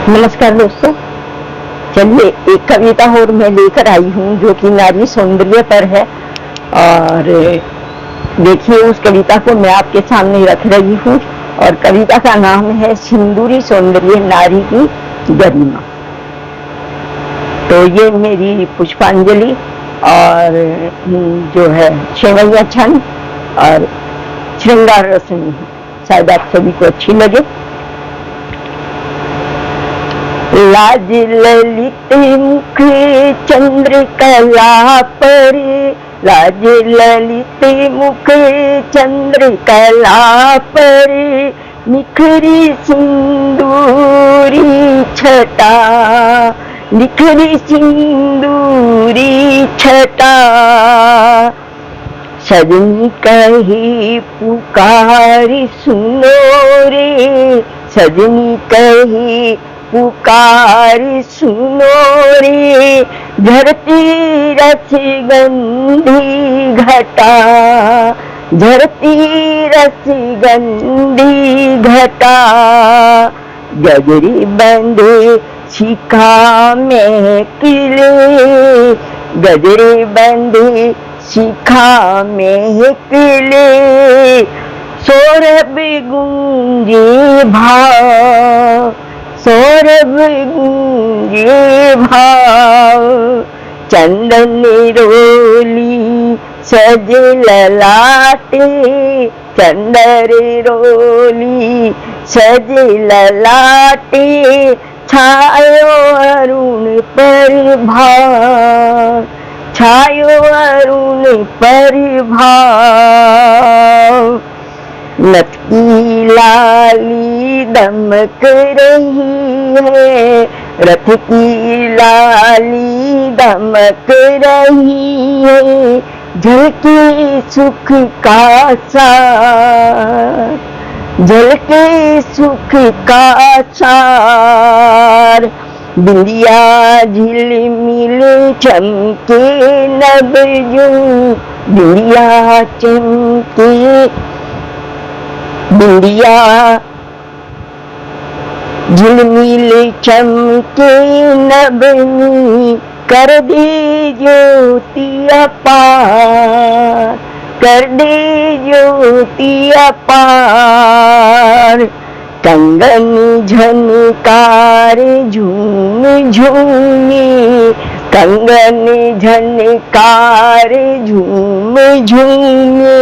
नमस्कार दोस्तों। चलिए एक कविता और मैं लेकर आई हूँ जो कि नारी सौंदर्य पर है। और देखिए उस कविता को मैं आपके सामने रख रही हूँ और कविता का नाम है सिंदूरी सौंदर्य नारी की गरिमा। तो ये मेरी पुष्पांजलि और जो है शेवैया छंद और श्रृंगार रसनी, शायद आप सभी को अच्छी लगे। लाज ललित मुख चंद्रकला पर, लाज ललित मुख चंद्रकला पर, निखरी सिंदूरी छटा, निखरी सिंदूरी छटा। सजनी कही पुकारी सुनो रे, सजनी कही पुकारी सुनो रे, झरती रसगंधी घटा, झरती रसगंधी घटा। गजरी बंधे शिखा में किले, गजरी बंधे शिखा में किले, सौरभ गूंजे भाव, सौरभ गूंजे भाव। चंदन रोली सज ललाटे, चंदन रोली सज ललाटे, छायो अरुण पर भाव, छायो अरुण पर भाव। लटकी लाली दमक रही है, रथ की लाली दमक रही है, झलके सुख का सार, झलके सुख का सार। बिंदिया झिलमिल चमके नबजूं, बिंदिया चमके, बिंदिया झिलमिल चमके नबनी, कर दे ज्योति अपार, कर दे ज्योति अपार। कंगन झनकार झूम झूमी, कंगन झनकार झूम झूमी,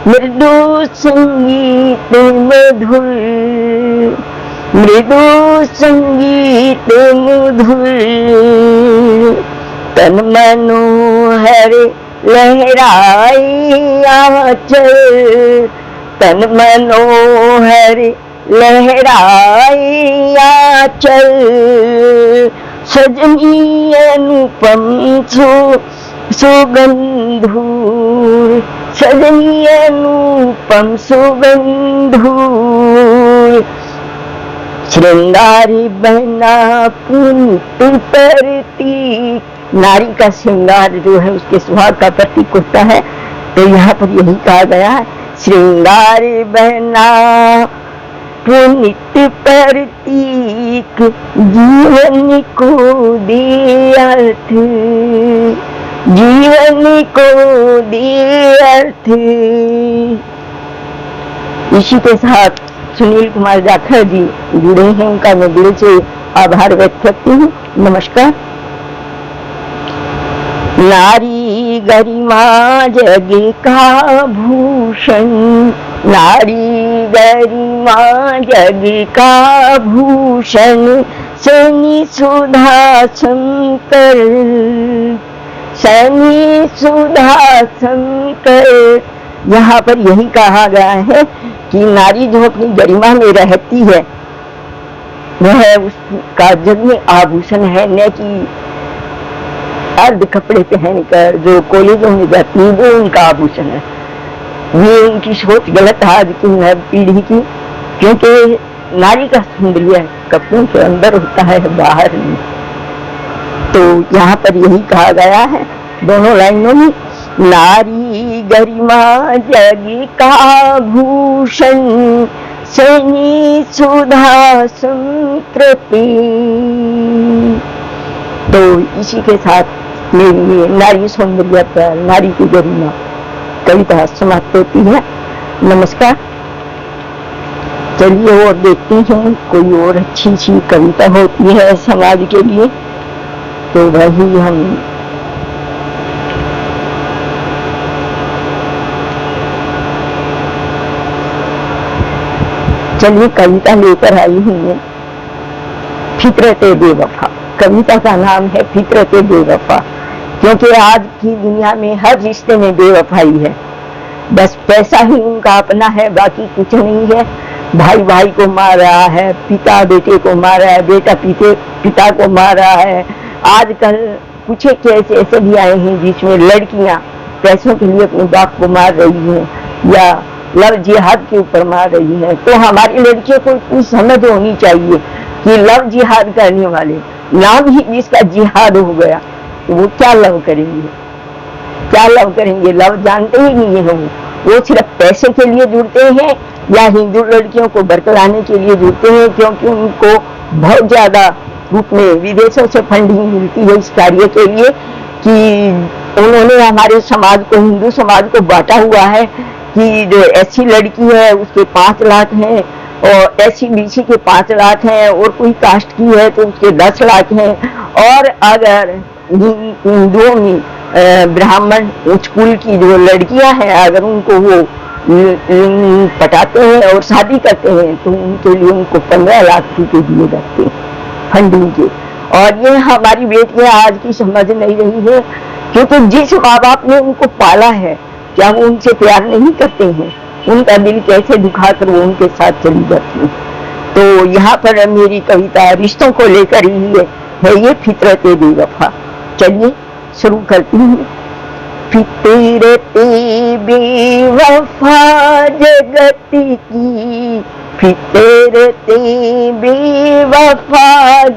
मृदु संगीत मधुर, मृदु संगीत मधुर। तन मनोहर लहराई आंचल, तन मनोहर लहराई आंचल। सजनी अनुपम सुगंधूर, सजनी अनुपम सुगंधूर। श्रृंगारी बहना पुनित प्रतीक, नारी का श्रृंगार जो है उसके सुहाग का प्रतीक होता है। तो यहाँ पर यही कहा गया है, श्रृंगारी बहना पुनित प्रतीक, जीवन को दे अर्थ, जीवन को दे अर्थ। इसी के साथ सुनील कुमार जाखड़ जी जुड़े हैं, उनका मैं दिल से आभार व्यक्त करती हूँ। नमस्कार। नारी गरिमा जग का भूषण, नारी गरिमा जग का भूषण। सैनी सुधा शंकर, सैनी सुधा शंकर। यहाँ पर यही कहा गया है कि नारी जो अपनी गरिमा में रहती है वह उसका जन्म आभूषण है, न कि अर्ध कपड़े पहनकर जो कॉलेजों में जाती है वो उनका आभूषण है। ये उनकी सोच गलत है आज की नई पीढ़ी की, क्योंकि नारी का सौंदर्य कपड़ों के अंदर होता है, बाहर नहीं। तो यहाँ पर यही कहा गया है दोनों लाइनों में, गरिमा जग का भूषण सैनी सुधा संतृप्ति। तो इसी के साथ मेरी ये नारी सौंदर्य पर नारी की गरिमा कविता समाप्त होती है। नमस्कार। चलिए और देखते हैं कोई और अच्छी सी कविता होती है समाज के लिए, तो वही हम चलिए कविता लेकर आई हूं मैं, फितरते बेवफा। कविता का नाम है फितरते बेवफा, क्योंकि आज की दुनिया में हर रिश्ते में बेवफाई है। बस पैसा ही उनका अपना है, बाकी कुछ नहीं है। भाई भाई को मार रहा है, पिता बेटे को मार रहा है, बेटा पिता को मार रहा है। आजकल कुछ केस ऐसे भी आए हैं जिसमें लड़कियां पैसों के लिए अपने बाप को मार रही हैं या लव जिहाद के ऊपर मार रही हैं। तो हमारी लड़कियों को इतनी समझ होनी चाहिए कि लव जिहाद करने वाले, नाम ही जिसका जिहाद हो गया, तो वो क्या लव करेंगे, क्या लव करेंगे? लव जानते ही नहीं है वो सिर्फ पैसे के लिए जुड़ते हैं या हिंदू लड़कियों को बरकराने के लिए जुड़ते हैं, क्योंकि उनको बहुत ज्यादा रूप में विदेशों से फंडिंग मिलती है इस कार्य के लिए कि उन्होंने हमारे समाज को, हिंदू समाज को बांटा हुआ है कि जो ऐसी लड़की है उसके 5 लाख हैं और ऐसी बीसी के 5 लाख हैं, और कोई कास्ट की है तो उसके 10 लाख हैं। और अगर हिंदुओं में ब्राह्मण उच्च कुल की जो लड़कियां हैं, अगर उनको वो पटाते हैं और शादी करते हैं तो उनके लिए उनको 15 लाख रुपए दिए जाते हैं फंडिंग के। और ये हमारी बेटियां आज की समझ नहीं रही है, क्योंकि जिस माँ बाप ने उनको पाला है, क्या वो उनसे प्यार नहीं करते हैं? उनका दिल कैसे दुखाकर वो उनके साथ चली जाती है। तो यहाँ पर मेरी कविता रिश्तों को लेकर ही है ये फितरते बेवफा। चलिए शुरू करती हूँ। फितरते बेवफा जगत की, फितरते बेवफा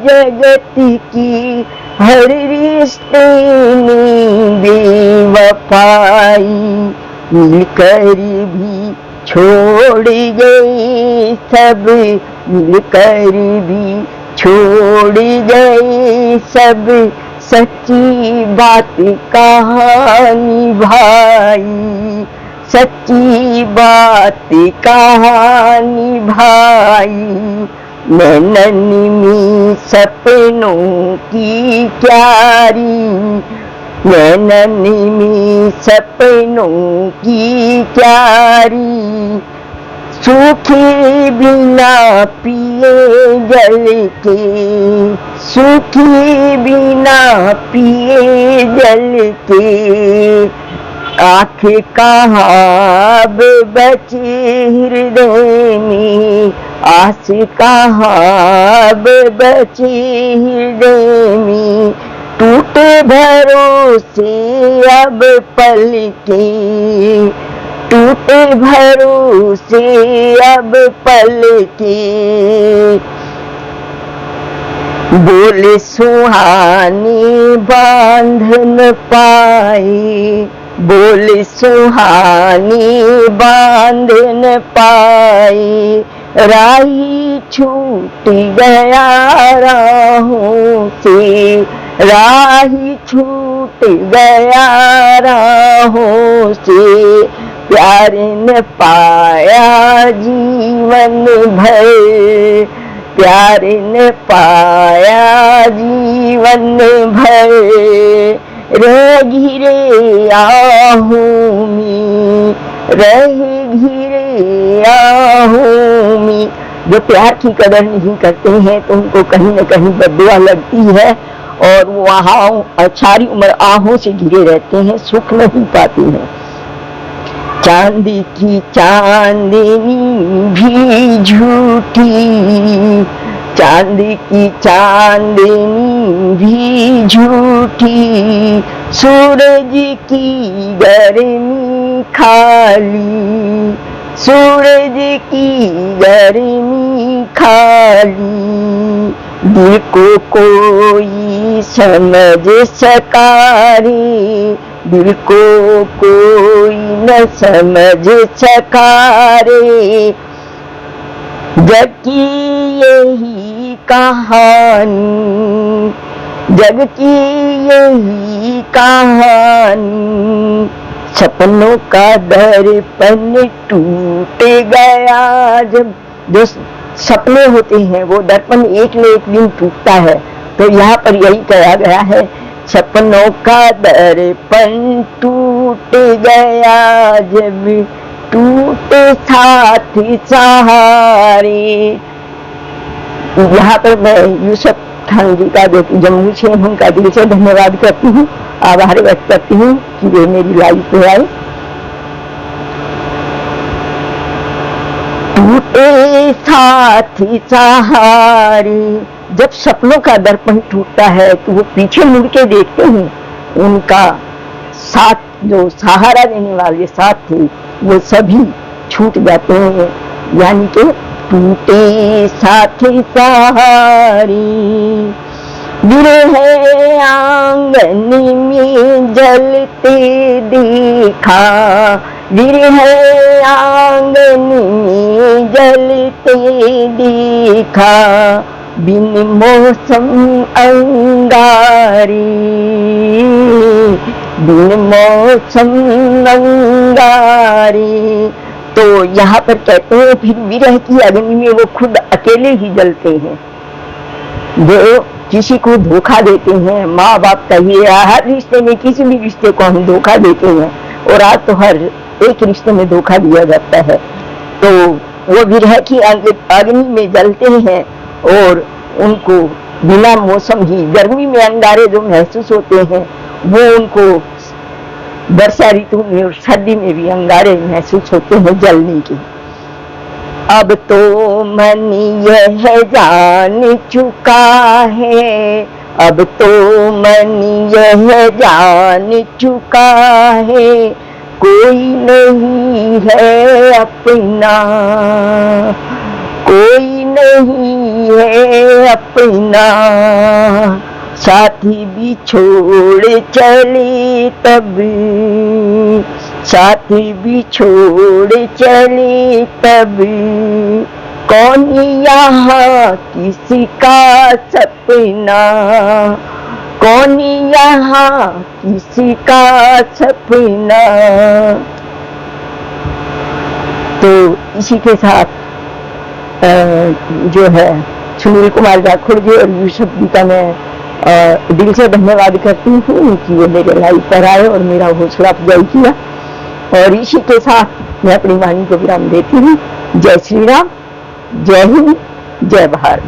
जगत की, हर रिश्ते में बेवफाई, मिलकर भी छोड़ गए सब, मिलकर भी छोड़ गए सब, सच्ची बात कहानी भाई, सच्ची बात कहानी भाई। नैनन में सपनों की क्यारी, नैनन में सपनों की क्यारी, सूखे बिना पिए जल के, सूखे बिना पिए जल के, आँख कहाँ बचे हृदय में, आस कहाँ बचे हृदय में, टूटे भरोसे अब पल के, टूटे भरोसे अब पल के, बोले सुहानी बांध न पाए, बोले सुहानी बांध न पाए, राही छूट गया राहों से, राही छूट गया राहों से, प्यार न पाया जीवन भर, प्यार न पाया जीवन भर, रह घिरे आहूं में, रह घिरे आहूं में। जो प्यार की कदर नहीं करते हैं तो उनको कहीं न कहीं बददुआ लगती है और वो वहाँ सारी उम्र आहों से घिरे रहते हैं, सुख नहीं पाते हैं। चांदी की चांदनी भी झूठी, चांदी की चांदनी भी झूठी, सूरज की गर्मी खाली, सूरज की गर्मी खाली, दिल को कोई समझ सका रे, दिल को कोई न समझ सका रे, जग की यही कहानी, जग की यही कहानी, सपनों का दर्पण टूट गया जब। जो सपने होते हैं वो दर्पण एक न एक दिन टूटता है, तो यहाँ पर यही कहा गया है, सपनों का दर्पण टूट गया जब, टूटे साथ सहारे। यहाँ पर मैं यूसुफ खान जी का, जो जम्मू से, उनका दिल से धन्यवाद करती हूँ, आभार व्यक्त करती हूँ कि वे मेरी लाइफ पे आए। टूटे साथ सहारे, जब सपनों का दर्पण टूटता है तो वो पीछे मुड़ के देखते हैं, उनका साथ, जो सहारा देने वाले साथ थे, वो सभी छूट जाते हैं। यानी कि टूटे साथ सहारे, बिरहे आंगन में जलते देखा, बिरहे आंगन में जलते देखा, बिन मौसम अंगारे, बिन मौसम अंगारे। तो यहाँ पर कहते हैं फिर विरह की अग्नि में वो खुद अकेले ही जलते हैं। जो किसी को धोखा देते हैं, माँ बाप कहिए, हर रिश्ते में, किसी भी रिश्ते को हम धोखा देते हैं, और आज तो हर एक रिश्ते में धोखा दिया जाता है। तो वो विरह की अग्नि में जलते हैं और उनको बिना मौसम ही, गर्मी में अंगारे जो महसूस होते हैं वो उनको वर्षा ऋतु में और सर्दी में भी अंगारे महसूस होते हैं जलने के। अब तो मन यह जान चुका है, अब तो मन यह जान चुका है, कोई नहीं है अपना, कोई नहीं है अपना। साथी भी छोड़ चले तब, साथी भी छोड़ चले तब, कौन यहाँ किसी का सपना, कौन यहाँ किसी का सपना। तो इसी के साथ जो है सुनील कुमार जाखड़ जी और यूसुफ जी का मैं दिल से धन्यवाद करती हूँ कि वो मेरे लाइव पर आए और मेरा हौसला अफजाई किया। और इसी के साथ मैं अपनी वाणी को विराम देती हूँ। जय श्री राम, जय हिंद, जय भारत।